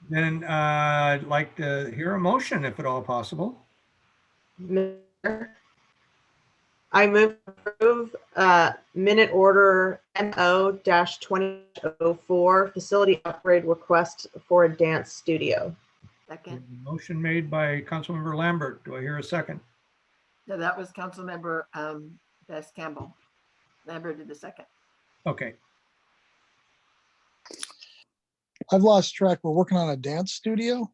[SPEAKER 2] Then I'd like to hear a motion if at all possible.
[SPEAKER 7] Mayor, I move to approve minute order MO-2004 facility upgrade request for a dance studio.
[SPEAKER 3] Second.
[SPEAKER 2] Motion made by Councilmember Lambert. Do I hear a second?
[SPEAKER 3] No, that was Councilmember Bess Campbell. Lambert did the second.
[SPEAKER 2] Okay.
[SPEAKER 4] I've lost track. We're working on a dance studio.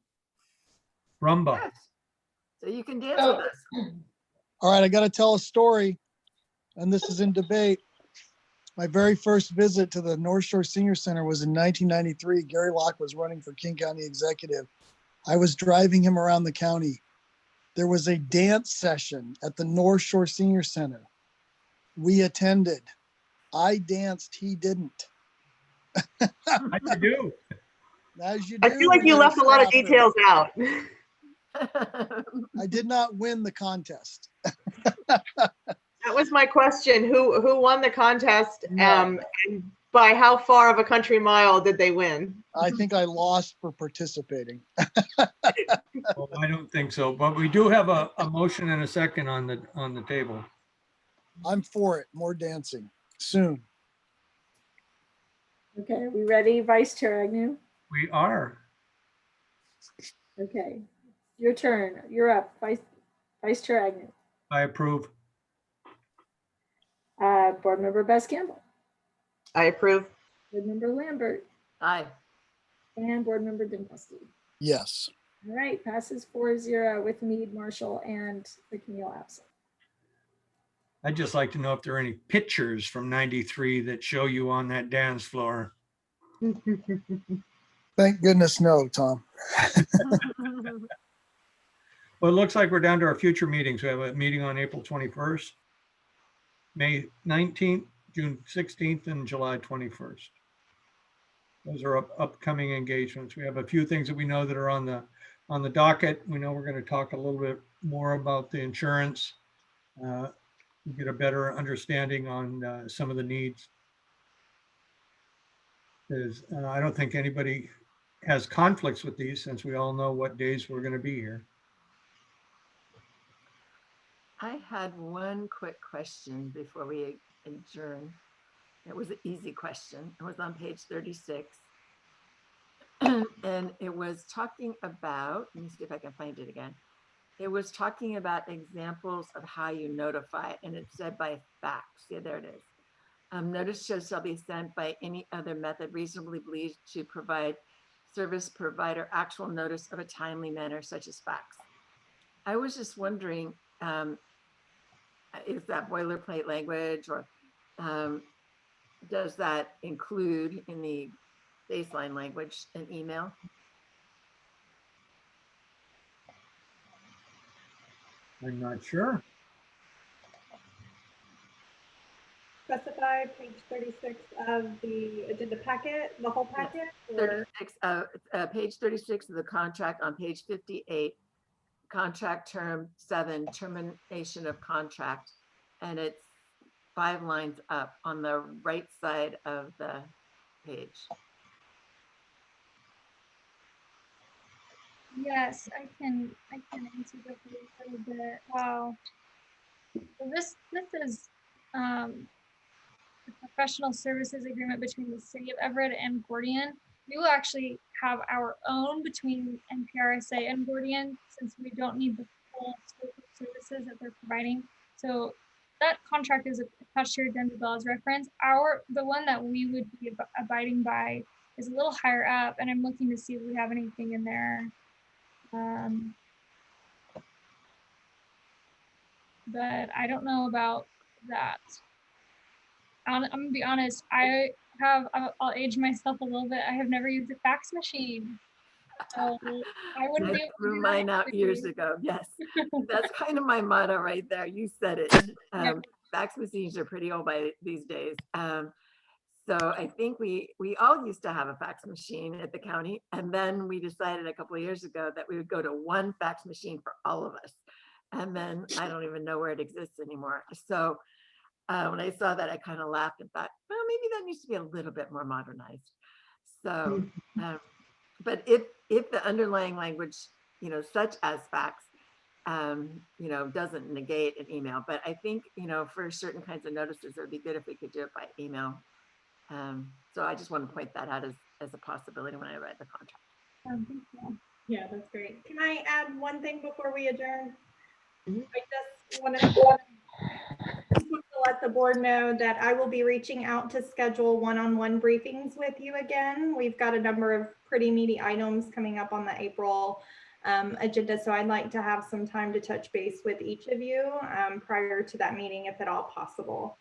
[SPEAKER 2] Rumba.
[SPEAKER 3] Yes. So you can dance
[SPEAKER 9] Oh.
[SPEAKER 3] with us.
[SPEAKER 4] All right, I got to tell a story, and this is in debate. My very first visit to the North Shore Senior Center was in 1993. Gary Locke was running for King County Executive. I was driving him around the county. There was a dance session at the North Shore Senior Center. We attended. I danced, he didn't.
[SPEAKER 2] How'd you do?
[SPEAKER 4] As you
[SPEAKER 7] I
[SPEAKER 4] do
[SPEAKER 7] feel like
[SPEAKER 4] when
[SPEAKER 7] you
[SPEAKER 4] you're
[SPEAKER 7] left a lot of
[SPEAKER 4] staffer.
[SPEAKER 7] details out.
[SPEAKER 4] I did not win the contest.
[SPEAKER 7] That was my question. Who won the contest?
[SPEAKER 4] No.
[SPEAKER 7] And by how far of a country mile did they win?
[SPEAKER 4] I think I lost for participating.
[SPEAKER 2] Well, I don't think so, but we do have a motion and a second on the table.
[SPEAKER 4] I'm for it. More dancing soon.
[SPEAKER 1] Okay, are we ready, Vice Chair Agnew?
[SPEAKER 2] We are.
[SPEAKER 1] Okay, your turn. You're up, Vice Chair Agnew.
[SPEAKER 2] I approve.
[SPEAKER 1] Board Member Bess Campbell,
[SPEAKER 7] I approve.
[SPEAKER 1] Board Member Lambert,
[SPEAKER 3] Aye.
[SPEAKER 1] and Board Member Dombrowski.
[SPEAKER 4] Yes.
[SPEAKER 1] All right, passes 4-0 with Mead, Marshall, and McNeil absent.
[SPEAKER 2] I'd just like to know if there are any pictures from '93 that show you on that dance floor.
[SPEAKER 4] Thank goodness no, Tom.
[SPEAKER 2] Well, it looks like we're down to our future meetings. We have a meeting on April 21st, May 19th, June 16th, and July 21st. Those are upcoming engagements. We have a few things that we know that are on the docket. We know we're going to talk a little bit more about the insurance, get a better understanding on some of the needs. Because I don't think anybody has conflicts with these, since we all know what days we're going to be here.
[SPEAKER 3] I had one quick question before we adjourn. It was an easy question. It was on page 36. And it was talking about, let me see if I can find it again. It was talking about examples of how you notify, and it said by fax. Yeah, there it is. Notice shall be sent by any other method reasonably believed to provide service provider actual notice of a timely manner, such as fax. I was just wondering, is that boilerplate language, or does that include in the baseline language an email?
[SPEAKER 2] I'm not sure.
[SPEAKER 6] Specify page 36 of the agenda packet, the whole packet? Or
[SPEAKER 3] 36, page 36 of the contract on page 58, contract term 7, termination of contract. And it's 5 lines up on the right side of the page.
[SPEAKER 5] Yes, I can answer that for you a little bit. Wow. So this is the professional services agreement between the city of Everett and Gordian. We will actually have our own between NPRSA and Gordian, since we don't need the full scope of services that they're providing. So that contract is attached to your agenda bill as reference. The one that we would be abiding by is a little higher up, and I'm looking to see if we have anything in there. But I don't know about that. I'm gonna be honest, I'll age myself a little bit. I have never used a fax machine. I wouldn't be
[SPEAKER 3] I
[SPEAKER 5] able to
[SPEAKER 3] threw
[SPEAKER 5] do
[SPEAKER 3] mine
[SPEAKER 5] that
[SPEAKER 3] out
[SPEAKER 5] for
[SPEAKER 3] years
[SPEAKER 5] you.
[SPEAKER 3] ago. Yes, that's kind of my motto right there. You said it. Fax machines are pretty old by these days. So I think we all used to have a fax machine at the county, and then we decided a couple of years ago that we would go to one fax machine for all of us. And then I don't even know where it exists anymore. So when I saw that, I kind of laughed and thought, well, maybe that needs to be a little bit more modernized. So, but if the underlying language, you know, such as fax, you know, doesn't negate an email, but I think, you know, for certain kinds of notices, it would be good if we could do it by email. So I just want to point that out as a possibility when I read the contract.
[SPEAKER 6] Yeah, that's great. Can I add one thing before we adjourn?
[SPEAKER 7] Mhm.
[SPEAKER 6] I just want to let the board know that I will be reaching out to schedule one-on-one briefings with you again. We've got a number of pretty meaty items coming up on the April agenda, so I'd like to have some time to touch base with each of you prior to that meeting, if at all possible.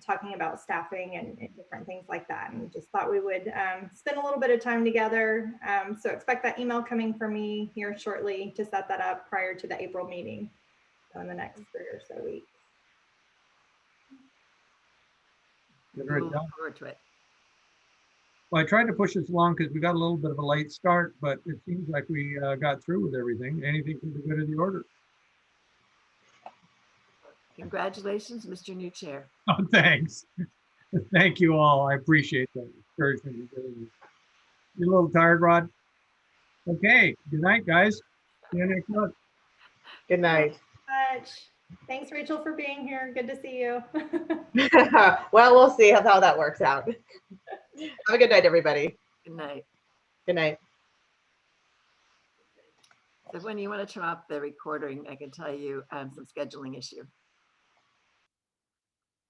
[SPEAKER 6] Talking about staffing and different things like that, and just thought we would spend a little bit of time together. So expect that email coming from me here shortly to set that up prior to the April meeting in the next 3 or so weeks.
[SPEAKER 2] Very
[SPEAKER 3] We'll
[SPEAKER 2] done.
[SPEAKER 3] look forward to it.
[SPEAKER 2] Well, I tried to push this along because we got a little bit of a late start, but it seems like we got through with everything. Anything for the good of the order?
[SPEAKER 3] Congratulations, Mr. New Chair.
[SPEAKER 2] Oh, thanks. Thank you all. I appreciate that encouragement. You're a little tired, Rod? Okay. Good night, guys. See you next month.
[SPEAKER 7] Good night.
[SPEAKER 6] Much. Thanks, Rachel, for being here. Good to see you.
[SPEAKER 7] Well, we'll see how that works out. Have a good night, everybody.
[SPEAKER 3] Good night.
[SPEAKER 7] Good night.
[SPEAKER 3] So when you want to turn off the recording, I can tell you some scheduling issue.